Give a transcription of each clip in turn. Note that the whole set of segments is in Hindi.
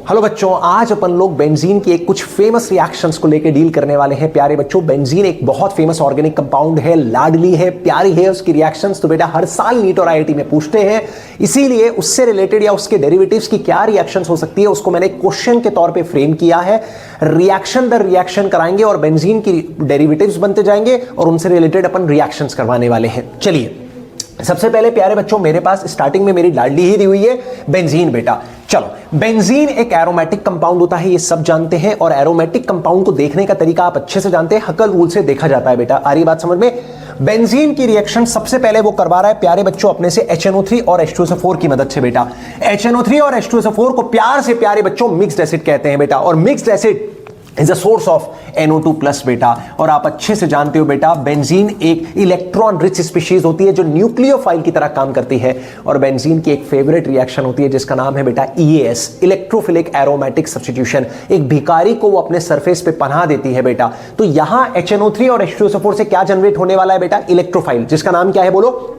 हेलो बच्चों, आज अपन लोग बेंजीन की कुछ फेमस रिएक्शंस को लेकर डील करने वाले हैं। प्यारे बच्चों, बेंजीन एक बहुत फेमस ऑर्गेनिक कंपाउंड है, लाडली है, प्यारी है। उसकी रिएक्शंस तो बेटा हर साल नीट और आईआईटी में पूछते हैं, इसीलिए उससे रिलेटेड या उसके डेरिवेटिव्स की क्या रिएक्शंस हो सकती है उसको मैंने क्वेश्चन के तौर पे फ्रेम किया है। रिएक्शन दर रिएक्शन कराएंगे और बेंजीन की डेरिवेटिव्स बनते जाएंगे और उनसे रिलेटेड अपन रिएक्शंस करवाने वाले हैं। चलिए, सबसे पहले प्यारे बच्चों, मेरे पास स्टार्टिंग में मेरी लाडली ही दी हुई है बेंजीन। बेटा चलो, बेंजीन एक एरोमेटिक कंपाउंड होता है, ये सब जानते हैं, और एरोमेटिक कंपाउंड को देखने का तरीका आप अच्छे से जानते हैं, हकल रूल से देखा जाता है। बेटा आ रही बात समझ में? बेंजीन की रिएक्शन सबसे पहले वो करवा रहा है प्यारे बच्चों अपने से HNO3 और H2SO4 की मदद से। बेटा HNO3 और H2SO4 को प्यार से प्यारे बच्चों मिक्स्ड एसिड कहते हैं बेटा, और mixed acid is a source of NO2+ बेटा। और आप अच्छे से जानते हो बेटा, बेंजीन एक इलेक्ट्रॉन रिच स्पीशीज होती है जो न्यूक्लियोफाइल की तरह काम करती है, और बेंजीन की एक फेवरेट रिएक्शन होती है जिसका नाम है बेटा EAS, इलेक्ट्रोफिलिक एरोमेटिक सब्स्टिट्यूशन। एक भिखारी को वो अपने सरफेस पे पनाह देती है बेटा। तो यहां HNO3 और H2SO4 से क्या जनरेट होने वाला है बेटा? इलेक्ट्रोफाइल, जिसका नाम क्या है बोलो?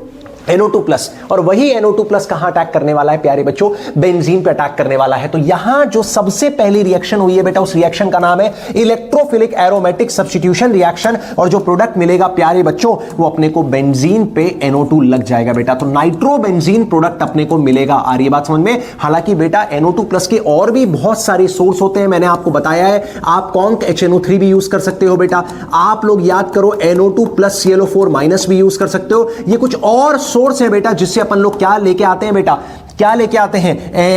NO2+। और वही NO2+ कहां अटैक करने वाला है प्यारे बच्चों? बेंजीन पे अटैक करने वाला है। तो यहां जो सबसे पहली रिएक्शन हुई है बेटा, उस रिएक्शन का नाम है इलेक्ट्रोफिलिक एरोमेटिक सब्स्टिट्यूशन रिएक्शन, और जो प्रोडक्ट मिलेगा प्यारे बच्चों वो अपने को बेंजीन पे NO2 लग जाएगा बेटा। तो नाइट्रोबेंजीन प्रोडक्ट अपने को मिलेगा। आ रही है बात समझ में? हालांकि बेटा NO2+ के और भी बहुत सारे सोर्स होते हैं, मैंने आपको बताया है। आप कॉन्क HNO3 भी यूज कर सकते हो बेटा, आप लोग याद करो NO2+ ClO4- भी यूज कर सकते हो। ये कुछ और सोर्स है बेटा जिससे अपन लोग क्या लेके आते हैं बेटा? क्या लेके आते हैं?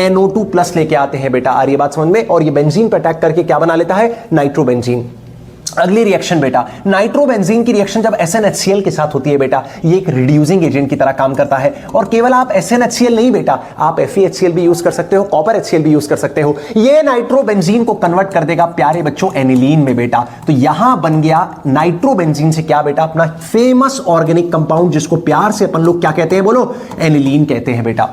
NO2+ लेके आते हैं बेटा। आ रही है बात समझ में? और ये बेंजीन पर अटैक करके क्या बना लेता है? नाइट्रोबेंजीन। अगली रिएक्शन बेटा, नाइट्रोबेंजीन की रिएक्शन जब SnHCl के साथ होती है बेटा, ये एक रिड्यूसिंग एजेंट की तरह काम करता है। और केवल आप SnHCl नहीं बेटा, आप FeHCl भी यूज कर सकते हो, कॉपर HCl भी यूज कर सकते हो। ये नाइट्रोबेंजीन को कन्वर्ट कर देगा प्यारे बच्चों एनिलीन में बेटा। तो यहां बन गया नाइट्रोबेंजीन से क्या बेटा? अपना फेमस ऑर्गेनिक कंपाउंड, जिसको प्यार से अपन लोग क्या कहते हैं बोलो? एनिलीन कहते हैं बेटा।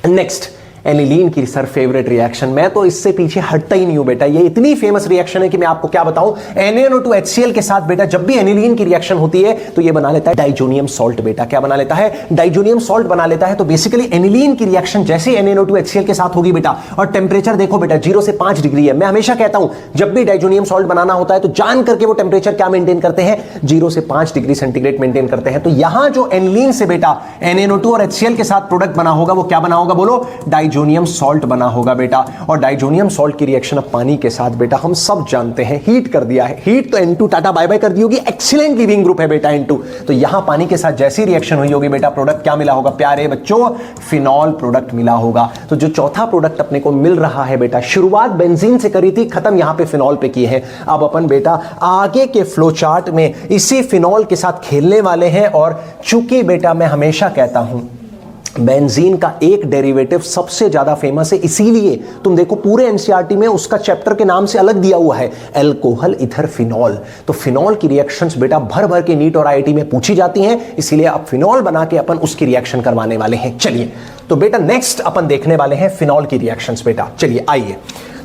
नेक्स्ट, एनिलीन की सर फेवरेट रिएक्शन, मैं तो इससे पीछे हटता ही नहीं हूं बेटा। ये इतनी फेमस रिएक्शन है कि मैं आपको क्या बताऊं। NaNO2HCl के साथ बेटा जब भी एनिलीन की रिएक्शन होती है तो ये बना लेता है डाइजोनियम सॉल्ट बेटा। क्या बना लेता है? डाइजोनियम सॉल्ट बना लेता है। तो बेसिकली एनिलीन की रिएक्शन जैसे NaNO2HCl के साथ होगी बेटा, और टेम्परेचर देखो बेटा 0 से 5 डिग्री है। मैं हमेशा कहता हूं जब भी डाइजोनियम सॉल्ट बनाना होता है तो जान करके वो टेम्परेचर क्या मेंटेन करते हैं? 0 से 5 डिग्री सेंटीग्रेड मेंटेन करते हैं। तो यहां जो एनिलीन से बेटा NaNO2 और HCl के साथ प्रोडक्ट बना होगा वो क्या बना होगा बोलो? डाइजोनियम सॉल्ट बना होगा बेटा। और डाइजोनियम सॉल्ट की रिएक्शन अब पानी के साथ बेटा हम सब जानते हैं, हीट कर दिया है। हीट तो N2 टाटा बाय बाय कर दी होगी, एक्सीलेंट लिविंग ग्रुप है बेटा N2। तो यहां पानी के साथ जैसी रिएक्शन हुई होगी बेटा, प्रोडक्ट क्या मिला होगा प्यारे बच्चों? फिनॉल प्रोडक्ट मिला होगा। तो जो चौथा प्रोडक्ट अपने को मिल रहा है बेटा, शुरुआत बेंजीन से करी थी, खत्म यहां पे फिनॉल पे की है। अब अपन बेटा आगे के फ्लो चार्ट में इसी फिनॉल के साथ खेलने वाले हैं। और चूंकि बेटा मैं हमेशा कहता हूं बेंजीन का एक डेरिवेटिव सबसे ज्यादा फेमस है, इसीलिए तुम देखो पूरे एनसीईआरटी में उसका चैप्टर के नाम से अलग दिया हुआ है, अल्कोहल ईथर फिनॉल। तो फिनॉल की रिएक्शंस बेटा भर भर के नीट और आईआईटी में पूछी जाती हैं, इसीलिए अब फिनॉल बना के अपन उसकी रिएक्शन करवाने वाले हैं। चलिए तो बेटा नेक्स्ट अपन देखने वाले हैं फिनॉल की रिएक्शंस बेटा। चलिए आइए,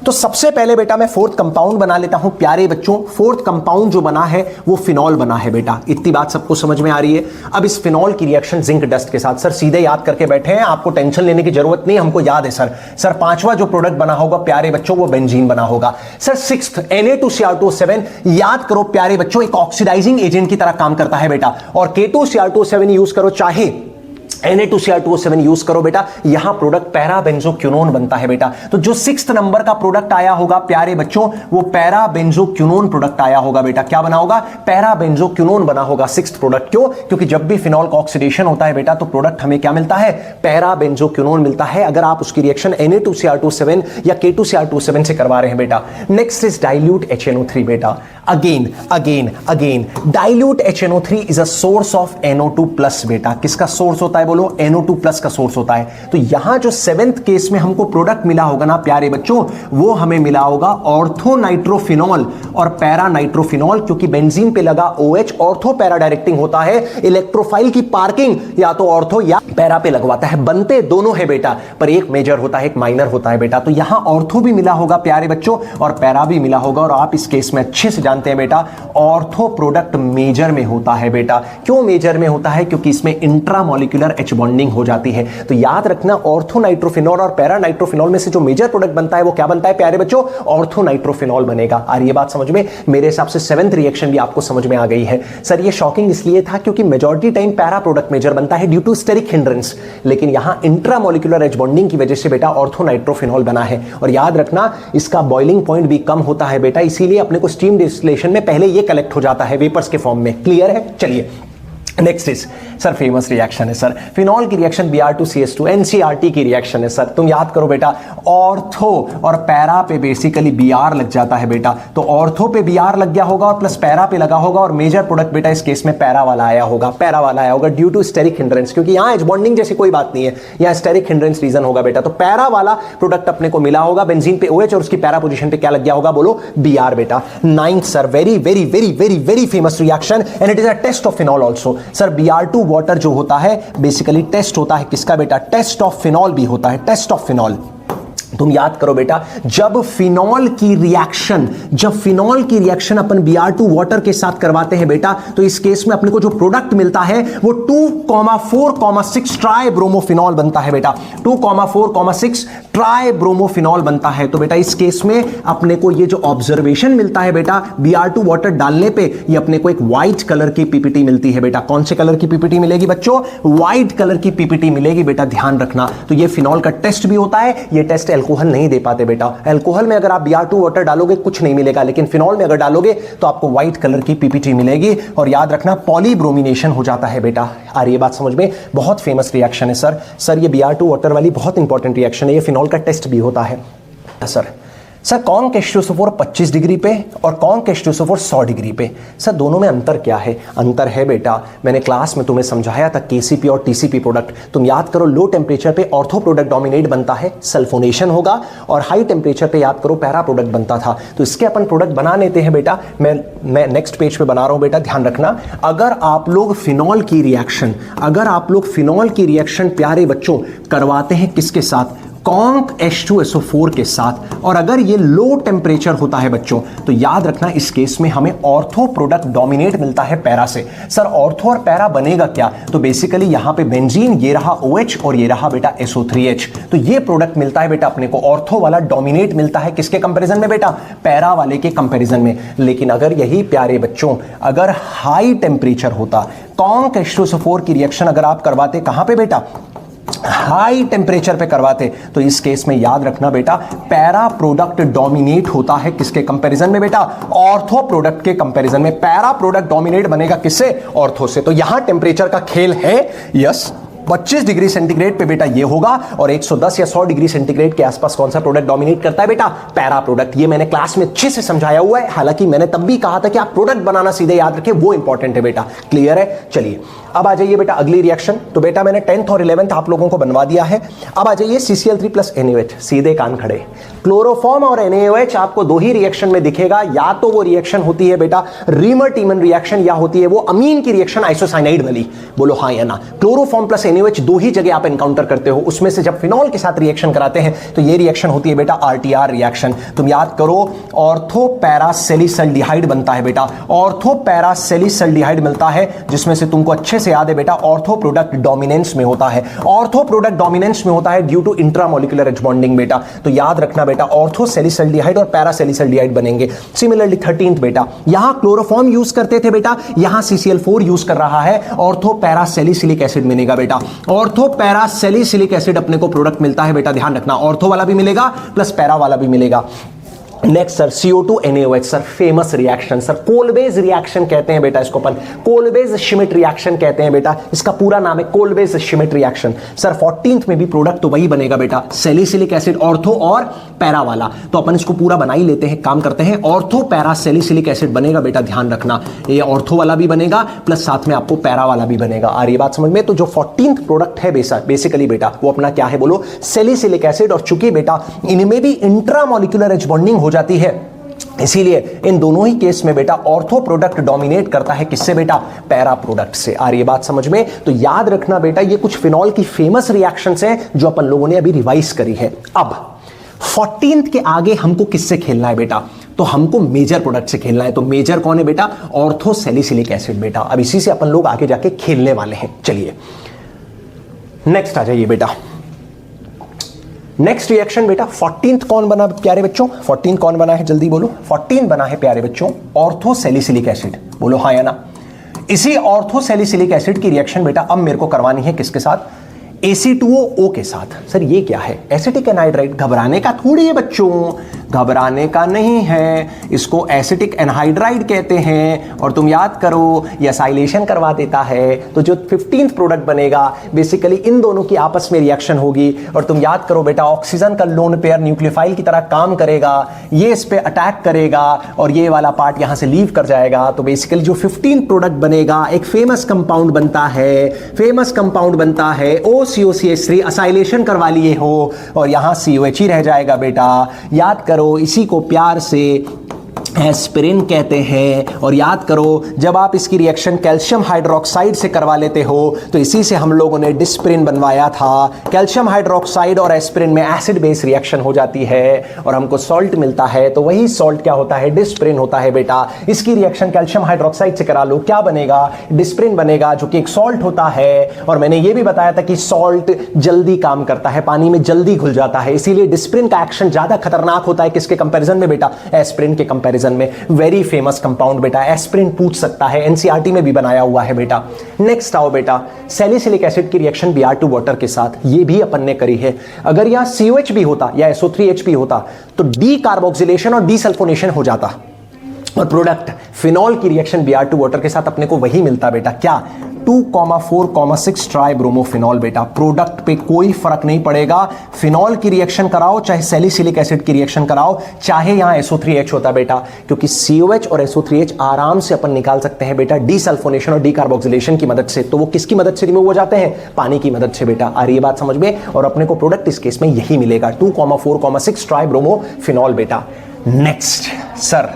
तो सबसे पहले बेटा मैं फोर्थ कंपाउंड बना लेता हूं प्यारे बच्चों। फोर्थ कंपाउंड जो बना है वो फिनॉल बना है बेटा। इतनी बात सबको समझ में आ रही है? अब इस फिनॉल की रिएक्शन जिंक डस्ट के साथ, सर सीधे याद करके बैठे हैं, आपको टेंशन लेने की जरूरत नहीं, हमको याद है सर पांचवा जो प्रोडक्ट बना होगा प्यारे बच्चों वो बेंजीन बना होगा। सर सिक्स्थ Na2Cr2O7 याद करो प्यारे बच्चों, एक ऑक्सीडाइजिंग एजेंट की तरह काम करता है बेटा। और K2Cr2O7 यूज करो, चाहे Na2Cr2O7 यूज करो बेटा, यहां प्रोडक्ट पैराबेंजोक्विनोन बनता है बेटा। तो जो 6th नंबर का प्रोडक्ट आया होगा प्यारे बच्चों वो पैराबेंजोक्विनोन प्रोडक्ट आया होगा बेटा। क्या बना होगा? पैराबेंजोक्विनोन बना होगा 6th प्रोडक्ट। क्यों? क्योंकि जब भी फिनॉल का ऑक्सीडेशन होता है बेटा तो प्रोडक्ट हमें क्या मिलता है? पैराबेंजोक्विनोन मिलता है, अगर आप उसकी रिएक्शन Na2Cr2O7 या K2Cr2O7 से करवा रहे हैं बेटा। नेक्स्ट इज डाइल्यूट HNO3 बेटा। Again dilute HNO3 is a source of NO2+ बेटा। किसका सोर्स होता है बोलो? NO2+ का सोर्स होता है। तो यहां जो 7th केस में हमको प्रोडक्ट मिला होगा ना प्यारे बच्चों, वो हमें मिला होगा ऑर्थोनाइट्रोफिनॉल और पैरानाइट्रोफिनॉल, क्योंकि बेंजीन पे लगा OH ऑर्थो पैरा डायरेक्टिंग होता है। इलेक्ट्रोफाइल की पार्किंग या तो ऑर्थो या पैरा पे लगवाता है, बनते दोनों है बेटा, पर एक मेजर होता है एक माइनर होता है बेटा। तो यहां ऑर्थो भी मिला होगा प्यारे बच्चों और पैरा भी मिला होगा, और आप इस केस में अच्छे से जानते हैं बेटा, ऑर्थो प्रोडक्ट मेजर में होता है बेटा। क्यों मेजर में होता है? क्योंकि इसमें इंट्रामोलिकुलर एच बॉन्डिंग हो जाती है। तो याद रखना, ऑर्थो नाइट्रोफिनॉल और पैरा नाइट्रोफिनॉल में से जो मेजर प्रोडक्ट बनता है वो क्या बनता है प्यारे बच्चों? ऑर्थो नाइट्रोफिनॉल बनेगा। और ये बात समझ में, मेरे हिसाब से 7th रिएक्शन भी आपको समझ में आ गई है। सर ये शॉकिंग इसलिए था क्योंकि majority time para product major बनता है ड्यू टू स्टेरिक हिंड्रेंस, लेकिन यहां इंट्रामोलिकुलर एच बॉन्डिंग की वजह से बेटा ऑर्थो नाइट्रोफिनॉल बना है। और याद रखना, इसका बॉइलिंग पॉइंट भी कम होता है बेटा, इसीलिए अपने को स्टीम डिस्टिलेशन में पहले ये कलेक्ट हो जाता है वेपर्स के फॉर्म में। क्लियर है? चलिए next is sir famous reaction है सर, फिनॉल की रिएक्शन Br2CS2, NCRT की रिएक्शन है सर। तुम याद करो बेटा, ऑर्थो और पैरा पे बेसिकली Br लग जाता है बेटा, तो ऑर्थो पे Br लग गया होगा और प्लस पैरा पे लगा होगा, और मेजर प्रोडक्ट बेटा इस केस में पैरा वाला आया होगा, पैरा वाला आया होगा ड्यू टू स्टेरिक हिंड्रेंस, क्योंकि यहां एच बॉन्डिंग जैसी कोई बात नहीं है, यहां स्टेरिक हिंड्रेंस रीजन होगा बेटा। तो पैरा वाला प्रोडक्ट अपने को मिला होगा, बेंजीन पे OH और उसकी पैरा पोजीशन पे क्या लग गया होगा? बोलो Br बेटा। 9th sir, very very very very very famous reaction and it is a test of phenol also. Sir Br2 water जो होता है बेसिकली टेस्ट होता है किसका बेटा? टेस्ट ऑफ फिनॉल भी होता है, टेस्ट ऑफ फिनॉल। तुम याद करो बेटा, जब फिनॉल की रिएक्शन अपन Br2 वाटर के साथ करवाते हैं बेटा, तो इस केस में अपने को जो प्रोडक्ट मिलता है वो 2,4,6 ट्राइब्रोमोफिनॉल बनता है बेटा, 2,4,6 ट्राइब्रोमोफिनॉल बनता है। तो बेटा इस केस में अपने को ये जो ऑब्जर्वेशन मिलता है बेटा Br2 वाटर डालने पे, ये अपने को एक व्हाइट कलर की पीपीटी मिलती है बेटा। कौन से कलर की पीपीटी मिलेगी बच्चों? व्हाइट कलर की पीपीटी मिलेगी बेटा, ध्यान रखना। तो ये फिनॉल का टेस्ट भी होता है, ये टेस्ट अल्कोहल नहीं दे पाते बेटा। अल्कोहल में अगर आप Br2 वाटर डालोगे कुछ नहीं मिलेगा, लेकिन फिनॉल में अगर डालोगे तो आपको व्हाइट कलर की पीपीटी मिलेगी। और याद रखना, पॉलीब्रोमिनेशन हो जाता है बेटा। और ये बात समझ में, बहुत फेमस रिएक्शन है सर ये Br2 वाटर वाली बहुत इंपॉर्टेंट रिएक्शन है, ये फिनॉल का टेस्ट भी होता है सर कौन H2SO4 25 डिग्री पे और कौन H2SO4 100 डिग्री पे? सर दोनों में अंतर क्या है? अंतर है बेटा, मैंने क्लास में तुम्हें समझाया था KCP और TCP प्रोडक्ट। तुम याद करो, लो टेम्परेचर पे ऑर्थो प्रोडक्ट डोमिनेट बनता है, सल्फोनेशन होगा, और हाई टेम्परेचर पे याद करो पैरा प्रोडक्ट बनता था। तो इसके अपन प्रोडक्ट बना लेते हैं बेटा, मैं नेक्स्ट पेज पे बना रहा हूं बेटा, ध्यान रखना। अगर आप लोग फिनॉल की रिएक्शन प्यारे बच्चों करवाते हैं किसके साथ? कॉन्क H2SO4 के साथ, और अगर ये लो टेम्परेचर होता है बच्चों, तो याद रखना इस केस में हमें ऑर्थो प्रोडक्ट डोमिनेट मिलता है पैरा से। सर ऑर्थो और पैरा बनेगा क्या? तो बेसिकली यहां पे बेंजीन, ये रहा OH और ये रहा बेटा SO3H। तो ये प्रोडक्ट मिलता है बेटा अपने को, ऑर्थो वाला डोमिनेट मिलता है किसके कंपैरिजन में बेटा? पैरा वाले के कंपैरिजन में। लेकिन अगर यही प्यारे बच्चों अगर हाई टेम्परेचर होता, कॉन्क H2SO4 की रिएक्शन अगर आप करवाते कहां पे बेटा? हाई टेम्परेचर पे करवाते, तो इस केस में याद रखना बेटा, पैरा प्रोडक्ट डोमिनेट होता है किसके कंपैरिजन में बेटा? ऑर्थो प्रोडक्ट के कंपैरिजन में। पैरा प्रोडक्ट डोमिनेट बनेगा किससे? ऑर्थो से। तो यहां टेम्परेचर का खेल है, यस। 25 डिग्री सेंटीग्रेड पे बेटा ये होगा, और 110 या 100 डिग्री सेंटीग्रेड के आसपास कौन सा प्रोडक्ट डोमिनेट करता है बेटा? Para product. ये मैंने क्लास में अच्छे से समझाया हुआ है, हालांकि मैंने तब भी कहा था कि आप प्रोडक्ट बनाना सीधे याद रखें, वो इंपॉर्टेंट है बेटा। क्लियर है? चलिए अब आ जाइए बेटा अगली रिएक्शन। तो बेटा मैंने 10th और 11th आप लोगों को बनवा दिया है। अब आ जाइए CCl3 प्लस NaOH, सीधे कान खड़े। क्लोरोफॉर्म और NaOH आपको दो ही रिएक्शन में दिखेगा, या तो वो रिएक्शन होती है बेटा रीमर-टीमन रिएक्शन, या होती है वो अमीन की रिएक्शन आइसोसाइनाइड वाली। बोलो हाँ या ना। क्लोरोफॉर्म प्लस NaOH दो ही जगह आप एनकाउंटर करते हो, उसमें से जब फिनॉल के साथ रिएक्शन कराते हैं तो ये रिएक्शन होती है बेटा RTR रिएक्शन। तुम याद करो, ऑर्थो पैरासेलिसल्डिहाइड बनता है बेटा, ऑर्थो पैरासेलिसल्डिहाइड मिलता है, जिसमें से तुमको अच्छे से याद है बेटा ऑर्थो प्रोडक्ट डोमिनेंस में होता है। ऑर्थो प्रोडक्ट डोमिनेंस में होता है due to intramolecular H bonding बेटा। तो याद रखना बेटा, ऑर्थो सेलिसल्डिहाइड और पैरासेलिसल्डिहाइड बनेंगे। सिमिलरली 13th बेटा, यहां क्लोरोफॉर्म यूज करते थे बेटा, यहां CCl4 यूज कर रहा है, ऑर्थो पैरासेलिसिलिक एसिड मिलेगा बेटा। ऑर्थो पैरासेलिसिलिक एसिड अपने को प्रोडक्ट मिलता है बेटा, ध्यान रखना, ऑर्थो वाला भी मिलेगा प्लस पैरा वाला भी मिलेगा। Next sir CO2 NaOH, sir famous reaction, sir Kolbe's reaction कहते हैं बेटा इसको अपन, कोलबेज श्मिट रिएक्शन कहते हैं बेटा, इसका पूरा नाम है कोलबेज श्मिट रिएक्शन। सर 14th में भी प्रोडक्ट तो वही बनेगा बेटा, सैलिसिलिक एसिड, ऑर्थो और पैरा वाला। तो अपन इसको पूरा बना ही लेते हैं, काम करते हैं। ऑर्थो पैरा सैलिसिलिक एसिड बनेगा बेटा, ध्यान रखना, ये ऑर्थो वाला भी बनेगा प्लस साथ में आपको पैरा वाला भी बनेगा। आ रही बात समझ में? तो जो 14th प्रोडक्ट है बेसिकली बेटा, वो अपना क्या है बोलो? Salicylic acid. और चूंकि बेटा इनमें भी इंट्रामोलिकुलर एच बॉन्डिंग हो जाती है, इसीलिए इन दोनों ही केस में बेटा ऑर्थो प्रोडक्ट डोमिनेट करता है किससे बेटा? पैरा प्रोडक्ट से। आ रही है बात समझ में? तो याद रखना बेटा, ये कुछ फिनॉल की फेमस रिएक्शंस हैं जो अपन लोगों ने अभी रिवाइज करी है। अब 14th के आगे हमको किससे खेलना है बेटा? तो हमको मेजर प्रोडक्ट से खेलना है। तो मेजर कौन है बेटा? ऑर्थो सैलिसिलिक एसिड बेटा। अब इसी से अपन लोग आगे जाके खेलने वाले हैं। चलिए नेक्स्ट आ जाइए बेटा। नेक्स्ट रिएक्शन बेटा 14th कौन बना प्यारे बच्चों? 14 कौन बना है जल्दी बोलो। 14 बना है प्यारे बच्चों ऑर्थो सैलिसिलिक एसिड। बोलो हाँ या ना। इसी ऑर्थो सैलिसिलिक एसिड की रिएक्शन बेटा अब मेरे को करवानी है किसके साथ? AC2O के साथ। सर ये क्या है? Acetic anhydride. घबराने का थोड़ी है बच्चों, घबराने का नहीं है, इसको एसिटिक एनहाइड्राइड कहते हैं। और तुम याद करो ये असाइलेशन करवा देता है। तो जो 15th प्रोडक्ट बनेगा बेसिकली इन दोनों की आपस में रिएक्शन होगी। और तुम याद करो बेटा ऑक्सीजन का लोन पेयर न्यूक्लियोफाइल की तरह काम करेगा, ये इस पे अटैक करेगा और ये वाला पार्ट यहां से लीव कर जाएगा। तो बेसिकली जो 15th प्रोडक्ट बनेगा एक फेमस कंपाउंड बनता है, फेमस कंपाउंड बनता है OCOCH3। असाइलेशन करवा लिए हो और यहां COH ही रह जाएगा बेटा। याद करो इसी को प्यार से एस्पिरिन कहते हैं। और याद करो जब आप इसकी रिएक्शन कैल्शियम हाइड्रोक्साइड से करवा लेते हो तो इसी से हम लोगों ने डिस्प्रिन बनवाया था। कैल्शियम हाइड्रोक्साइड और एस्पिरिन में एसिड बेस रिएक्शन हो जाती है और हमको सॉल्ट मिलता है। तो वही सॉल्ट क्या होता है? डिस्प्रिन होता है बेटा। इसकी रिएक्शन कैल्शियम हाइड्रोक्साइड से करा लो, क्या बनेगा? डिस्प्रिन बनेगा जो कि एक सॉल्ट होता है। और मैंने ये भी बताया था कि सॉल्ट जल्दी काम करता है, पानी में जल्दी घुल जाता है, इसीलिए डिस्प्रिन का एक्शन ज्यादा खतरनाक होता है किसके कंपैरिजन में बेटा? एस्पिरिन के कंपैरिजन में। वेरी फेमस कंपाउंड बेटा, एस्पिरिन पूछ सकता है, एनसीईआरटी में भी बनाया हुआ है बेटा। नेक्स्ट आओ बेटा, सैलिसिलिक एसिड की रिएक्शन Br2 वाटर के साथ, ये भी अपन ने करी है। अगर यहां COH भी होता या SO3H भी होता तो डी कार्बोक्सिलेशन और डीसल्फोनेशन हो जाता और प्रोडक्ट फिनॉल की रिएक्शन Br2 वाटर के साथ अपने को वही मिलता बेटा। क्या? 2,4,6 ट्राइब्रोमोफिनॉल बेटा। प्रोडक्ट पे कोई फर्क नहीं पड़ेगा, फिनॉल की रिएक्शन कराओ चाहे सैलिसिलिक एसिड की रिएक्शन कराओ, चाहे यहां SO3H होता बेटा, क्योंकि COH और SO3H आराम से अपन निकाल सकते हैं बेटा डीसल्फोनेशन और डीकार्बोक्सिलेशन की मदद से। तो वो किसकी मदद से रिमूव हो जाते हैं? पानी की मदद से बेटा। आ रही है बात समझ में? और अपने को प्रोडक्ट इस केस में यही मिलेगा 2,4,6 ट्राइब्रोमोफिनॉल बेटा। नेक्स्ट सर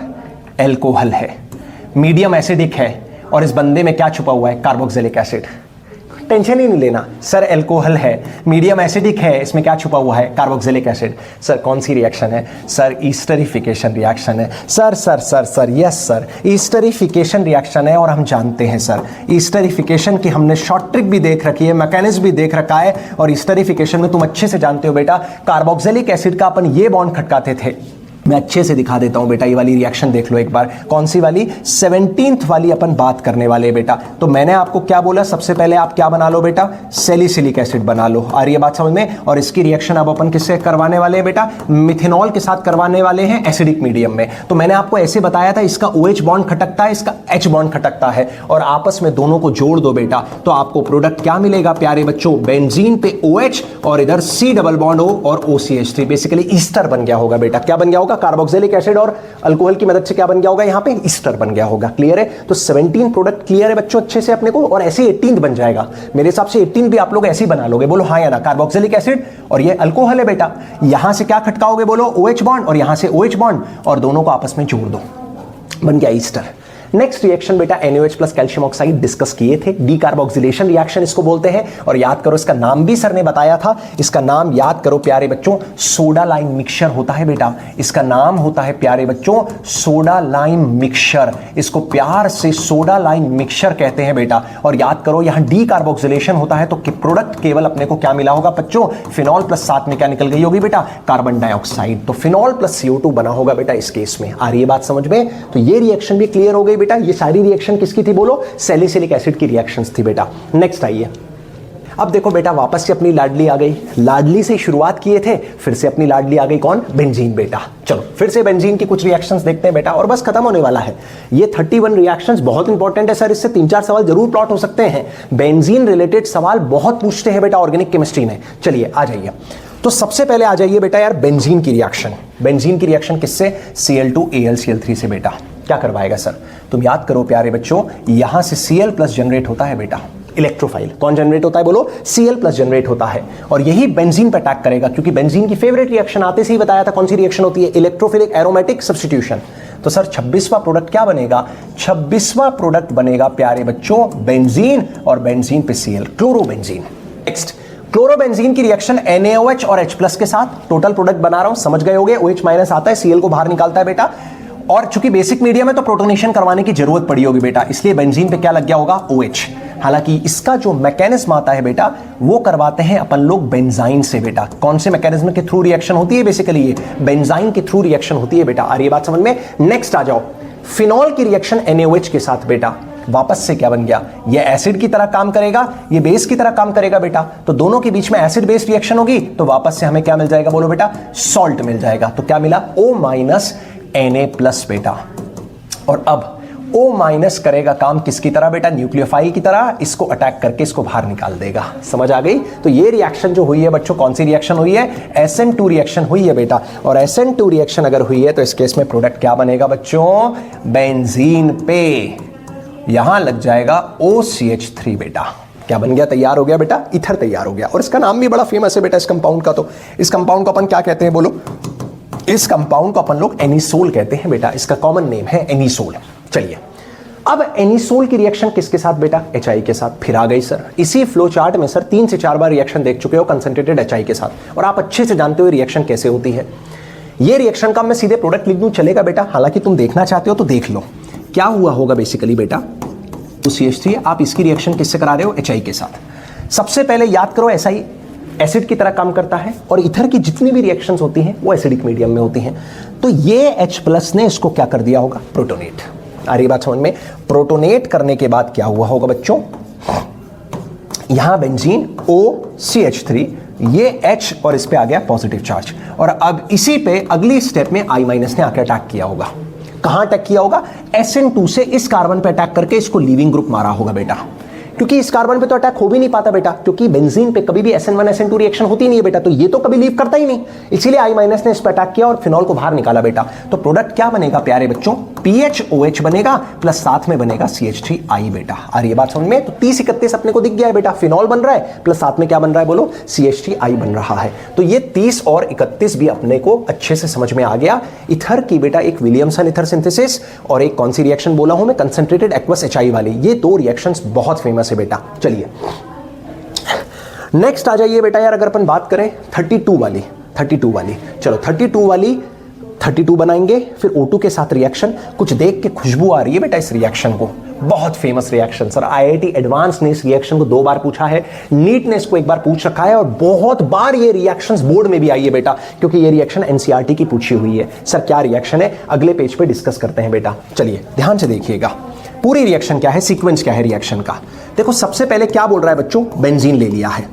एल्कोहल है, मीडियम एसिडिक है और इस बंदे में क्या छुपा हुआ है? Carboxylic acid. टेंशन ही नहीं लेना सर, एल्कोहल है, मीडियम एसिडिक है, इसमें क्या छुपा हुआ है? Carboxylic acid. सर कौन सी रिएक्शन है? सर ईस्टरिफिकेशन रिएक्शन है। Sir sir sir sir yes sir, esterification reaction है। और हम जानते हैं सर ईस्टरिफिकेशन की हमने शॉर्ट ट्रिक भी देख रखी है, मैकेनिज्म भी देख रखा है। और ईस्टरिफिकेशन में तुम अच्छे से जानते हो बेटा, कार्बोक्सिलिक एसिड का अपन ये बॉन्ड खटकाते थे। मैं अच्छे से दिखा देता हूं बेटा, ये वाली रिएक्शन देख लो एक बार। कौन सी वाली? 17th वाली अपन बात करने वाले बेटा। तो मैंने आपको क्या बोला? सबसे पहले आप क्या बना लो बेटा? सैलिसिलिक एसिड बना लो। आ रही है बात समझ में? और इसकी रिएक्शन अब अपन किससे करवाने वाले हैं बेटा? मिथेनॉल के साथ करवाने वाले हैं एसिडिक मीडियम में। तो मैंने आपको ऐसे बताया था इसका OH बॉन्ड खटकता है, इसका H बॉन्ड खटकता है, और आपस में दोनों को जोड़ दो बेटा तो आपको प्रोडक्ट क्या मिलेगा प्यारे बच्चों? बेंजीन पे OH और इधर C डबल बॉन्ड O और OCH3। बेसिकली ईस्टर बन गया होगा बेटा। क्या बन गया होगा? कार्बोक्सिलिक एसिड और अल्कोहल की मदद से क्या बन गया होगा? यहां पे ईस्टर बन गया होगा। क्लियर है? तो 17 प्रोडक्ट क्लियर है बच्चों अच्छे से अपने को, और ऐसे 18th बन जाएगा मेरे हिसाब से। 18 भी आप लोग ऐसे ही बना लोगे। बोलो हाँ या ना। कार्बोक्सिलिक एसिड और ये अल्कोहल है बेटा, यहां से क्या खटकाओगे? बोलो OH बॉन्ड और यहां से OH बॉन्ड, और दोनों को आपस में जोड़ दो, बन गया ईस्टर। नेक्स्ट रिएक्शन बेटा NaOH plus calcium oxide discuss किए थे, डीकार्बोक्सिलेशन रिएक्शन इसको बोलते हैं। और याद करो इसका नाम भी सर ने बताया था, इसका नाम याद करो प्यारे बच्चों, सोडा लाइम मिक्सचर होता है बेटा। इसका नाम होता है प्यारे बच्चों सोडा लाइम मिक्सचर। इसको प्यार से सोडा लाइम मिक्सचर कहते हैं बेटा। और याद करो यहां डीकार्बोक्सिलेशन होता है तो प्रोडक्ट केवल अपने को क्या मिला होगा बच्चों? फिनॉल प्लस साथ में क्या निकल गई होगी बेटा? Carbon dioxide. तो फिनॉल प्लस CO2 बना होगा बेटा इस केस में। आ रही है बात समझ में? तो ये रिएक्शन भी क्लियर हो गई बेटा। ये सारी रिएक्शन किसकी थी? बोलो सैलिसिलिक एसिड की रिएक्शंस थी बेटा। नेक्स्ट आइए, अब देखो बेटा वापस से अपनी लाडली आ गई। लाडली से शुरुआत किए थे, फिर से अपनी लाडली आ गई कौन? बेंजीन बेटा। चलो फिर से बेंजीन की कुछ रिएक्शंस देखते हैं बेटा, और बस खत्म होने वाला है। ये 31 रिएक्शंस बहुत इंपॉर्टेंट है सर, इससे 3-4 सवाल जरूर प्लॉट हो सकते हैं। बेंजीन रिलेटेड सवाल बहुत पूछते हैं बेटा ऑर्गेनिक केमिस्ट्री में। चलिए आ जाइए, तो सबसे पहले आ जाइए बेटा यार बेंजीन की रिएक्शन। बेंजीन की रिएक्शन किससे? Cl2AlCl3 से बेटा। क्या करवाएगा सर? तुम याद करो प्यारे बच्चों, यहां से Cl प्लस जनरेट होता है बेटा, इलेक्ट्रोफाइल। कौन जनरेट होता है? बोलो Cl प्लस जनरेट होता है, और यही बेंजीन पर अटैक करेगा, क्योंकि बेंजीन की फेवरेट रिएक्शन आते से ही बताया था कौन सी रिएक्शन होती है? Electrophilic aromatic substitution. तो सर 26वां प्रोडक्ट क्या बनेगा? 26वां प्रोडक्ट बनेगा प्यारे बच्चों बेंजीन, और बेंजीन पे Cl, क्लोरोबेंजीन। नेक्स्ट क्लोरोबेंजीन की रिएक्शन NaOH और H+ के साथ, टोटल प्रोडक्ट बना रहा हूं, समझ गए होगे। OH माइनस आता है, Cl को बाहर निकालता है बेटा। और चूंकि बेसिक मीडियम है तो प्रोटोनेशन करवाने की जरूरत पड़ी होगी बेटा, इसलिए बेंजीन पे क्या लग गया होगा, OH। हालांकि इसका जो मैकेनिज्म आता है बेटा वो करवाते हैं अपन लोग बेंजाइन से बेटा। कौन से मैकेनिज्म के थ्रू रिएक्शन होती है, बेसिकली ये बेंजाइन के थ्रू रिएक्शन होती है बेटा। आ रही है बात समझ में? नेक्स्ट आ जाओ, फिनॉल की रिएक्शन NaOH के साथ बेटा, वापस से क्या बन गया, ये एसिड की तरह काम करेगा, ये बेस की तरह काम करेगा बेटा। तो दोनों के बीच में एसिड बेस रिएक्शन होगी तो वापस से हमें क्या मिल जाएगा, बोलो बेटा, सॉल्ट मिल जाएगा। तो क्या मिला, O- Na+ बेटा। और अब O- करेगा काम किसकी तरह बेटा, न्यूक्लियोफाइल की तरह, इसको अटैक करके इसको बाहर निकाल देगा। समझ आ गई? तो ये रिएक्शन जो हुई है बच्चों, कौन सी रिएक्शन हुई है, SN2 रिएक्शन हुई है बेटा। और SN2 रिएक्शन अगर हुई है तो इस केस में प्रोडक्ट क्या बनेगा बच्चों, बेंजीन पे यहां लग जाएगा OCH3 बेटा। क्या बन गया, तैयार हो गया बेटा, ईथर तैयार हो गया। और इसका नाम भी बड़ा फेमस है बेटा इस कंपाउंड का। तो इस कंपाउंड को अपन क्या कहते हैं, बोलो? इस कंपाउंड को अपन लोग एनिसोल कहते हैं बेटा, इसका कॉमन नेम है एनिसोल। चलिए, अब एनिसोल की रिएक्शन किसके साथ बेटा, HI के साथ। फिर आ गई सर, इसी फ्लो चार्ट में सर 3 से 4 बार रिएक्शन देख चुके हो कंसंट्रेटेड HI के साथ, और आप अच्छे से जानते हो रिएक्शन कैसे होती है। ये रिएक्शन का मैं सीधे प्रोडक्ट लिख दूं चलेगा बेटा, हालांकि तुम देखना चाहते हो तो देख लो क्या हुआ होगा बेसिकली बेटा। तो CH3 आप इसकी रिएक्शन किससे करा रहे हो, HI के साथ। सबसे पहले याद करो SI एसिड की तरह काम करता है, और ईथर की जितनी भी रिएक्शंस होती हैं वो एसिडिक मीडियम में होती हैं। तो ये H+ ने इसको क्या कर दिया होगा, प्रोटोनेट। आ रही बात समझ में? प्रोटोनेट करने के बाद क्या हुआ होगा बच्चों, यहां बेंजीन OCH3, ये H और इस पे आ गया पॉजिटिव चार्ज, और अब इसी पे अगली स्टेप में I- ने आकर अटैक किया होगा। कहां अटैक किया होगा, SN2 से इस कार्बन पे अटैक करके इसको लीविंग ग्रुप मारा होगा बेटा। क्योंकि इस कार्बन पे तो अटैक हो भी नहीं पाता बेटा, क्योंकि बेंजीन पे कभी भी SN1 SN2 रिएक्शन होती नहीं है बेटा, तो ये तो कभी लीव करता ही नहीं, इसीलिए I- ने इस पे अटैक किया और फिनॉल को बाहर निकाला बेटा। तो प्रोडक्ट क्या बनेगा प्यारे बच्चों, PHOH बनेगा प्लस साथ में बनेगा CH3I बेटा। आ रही है बात समझ में? तो 30-31 अपने को दिख गया है बेटा, फिनॉल बन रहा है प्लस साथ में क्या बन रहा है, बोलो, CH3I बन रहा है। तो ये 30 और 31 भी अपने को अच्छे से समझ में आ गया। इथर की बेटा एक विलियमसन इथर सिंथेसिस और एक कौन सी रिएक्शन बोला हूं मैं, कंसंट्रेटेड एक्वस HI वाली, ये 2 रिएक्शंस बहुत फेमस है बेटा। चलिए नेक्स्ट आ जाइए बेटा यार, अगर अपन बात करें 32 वाली, चलो 32 वाली 32 बनाएंगे, फिर O2 के साथ रिएक्शन। कुछ देख के खुशबू आ रही है बेटा इस रिएक्शन को, बहुत famous reaction sir. IIT advance ने इस रिएक्शन को 2 बार पूछा है, नीट ने इसको 1 बार पूछ रखा है, और बहुत बार ये रिएक्शंस बोर्ड में भी आई है बेटा, क्योंकि ये रिएक्शन NCERT की पूछी हुई है। सर क्या रिएक्शन है, अगले पेज पे डिस्कस करते हैं बेटा। चलिए ध्यान से देखिएगा, पूरी रिएक्शन क्या है, सीक्वेंस क्या है रिएक्शन का। देखो सबसे पहले क्या बोल रहा है बच्चों, बेंजीन ले लिया है।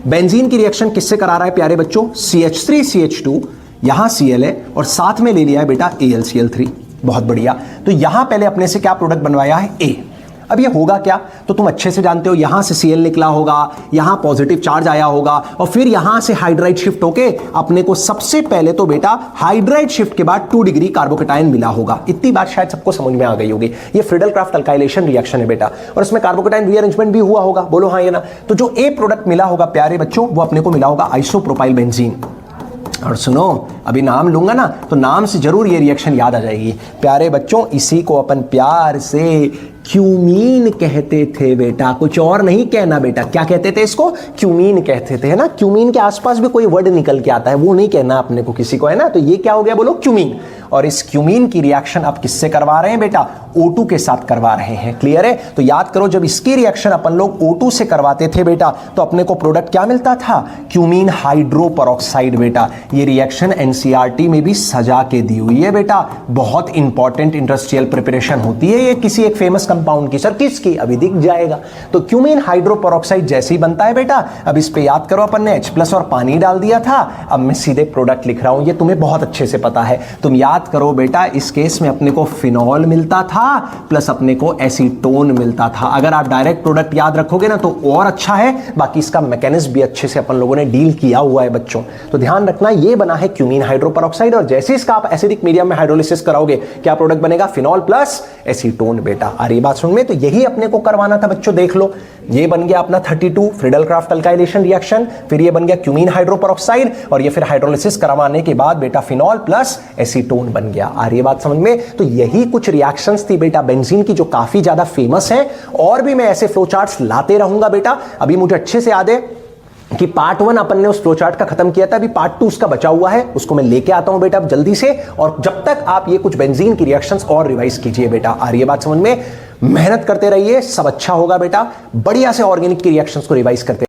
बेंजीन की रिएक्शन किससे करा रहा है प्यारे बच्चों, CH3CH2, यहां Cl है और साथ में ले लिया है बेटा AlCl3। बहुत बढ़िया। तो यहां पहले अपने से क्या प्रोडक्ट बनवाया है, A। अब ये होगा क्या, तो तुम अच्छे से जानते हो, यहां से Cl निकला होगा, यहां पॉजिटिव चार्ज आया होगा, और फिर यहां से हाइड्राइड शिफ्ट होके अपने को सबसे पहले तो बेटा हाइड्राइड शिफ्ट के बाद 2 डिग्री कार्बोकेटायन मिला होगा। इतनी बात शायद सबको समझ में आ गई होगी। ये फ्रीडल-क्राफ्ट अल्काइलेशन रिएक्शन है बेटा, और इसमें कार्बोकेटायन रीअरेंजमेंट भी हुआ होगा, बोलो हाँ या ना। तो जो A प्रोडक्ट मिला होगा प्यारे बच्चों, वो अपने को मिला होगा आइसोप्रोपाइल बेंजीन। और सुनो, अभी नाम लूंगा ना तो नाम से जरूर ये रिएक्शन याद आ जाएगी प्यारे बच्चों। इसी को अपन प्यार से क्यूमीन कहते थे बेटा, कुछ और नहीं कहना बेटा। क्या कहते थे इसको, क्यूमीन कहते थे, है ना। क्यूमीन के आसपास भी कोई वर्ड निकल के आता है, वो नहीं कहना अपने को किसी को, है ना। तो ये क्या हो गया, बोलो, क्यूमीन। और इस क्यूमीन की रिएक्शन आप किससे करवा रहे हैं बेटा, O2 के साथ करवा रहे हैं। क्लियर है। तो याद करो, जब इसकी रिएक्शन अपन लोग O2 से करवाते थे बेटा, तो अपने को प्रोडक्ट क्या मिलता था, क्यूमीन हाइड्रोपेरोक्साइड बेटा। ये रिएक्शन NCERT में भी सजा के दी हुई है बेटा। बहुत इंपॉर्टेंट इंडस्ट्रियल प्रिपरेशन होती है ये किसी एक फेमस कंपाउंड की। सर किसकी, अभी दिख जाएगा। तो क्यूमीन हाइड्रोपेरोक्साइड जैसे ही बनता है बेटा, अब इस पे याद करो अपन ने H+ और पानी डाल दिया था। अब मैं सीधे प्रोडक्ट लिख रहा हूं, ये तुम्हें बहुत अच्छे से पता है। तुम याद करो बेटा, इस केस में अपने को फिनॉल मिलता था प्लस अपने को एसीटोन मिलता था। अगर आप डायरेक्ट प्रोडक्ट याद रखोगे ना तो और अच्छा है, बाकी इसका मैकेनिज्म भी अच्छे से अपन लोगों ने डील किया हुआ है बच्चों। तो ध्यान रखना, ये बना है क्यूमीन हाइड्रोपेरोक्साइड, और जैसे इसका आप एसिडिक मीडियम में हाइड्रोलिसिस कराओगे, क्या प्रोडक्ट बनेगा, फिनॉल प्लस एसीटोन बेटा। आ रही बात सुन में। तो यही अपने को करवाना था बच्चों। देख लो, ये बन गया अपना 32 फ्रीडल-क्राफ्ट अल्काइलेशन रिएक्शन, फिर ये बन गया क्यूमीन हाइड्रोपेरोक्साइड, और ये फिर हाइड्रोलिसिस करवाने के बाद बेटा फिनॉल प्लस एसीटोन बन गया। आ रही बात समझ में। तो यही कुछ रिएक्शंस थी बेटा बेंजीन की, जो काफी ज्यादा फेमस है, और भी मैं ऐसे फ्लो चार्ट्स लाते रहूंगा बेटा। अभी मुझे अच्छे से याद है, कि पार्ट 1 अपन ने उस फ्लो चार्ट का खत्म किया था, अभी पार्ट 2 उसका बचा हुआ है, उसको मैं लेके आता हूं बेटा अब जल्दी से। और जब तक आप ये कुछ बेंजीन की रिएक्शंस और रिवाइज कीजिए बेटा। आ रही है बात समझ में? मेहनत करते रहिए, सब अच्छा होगा बेटा। बढ़िया से ऑर्गेनिक की रिएक्शंस को रिवाइज करते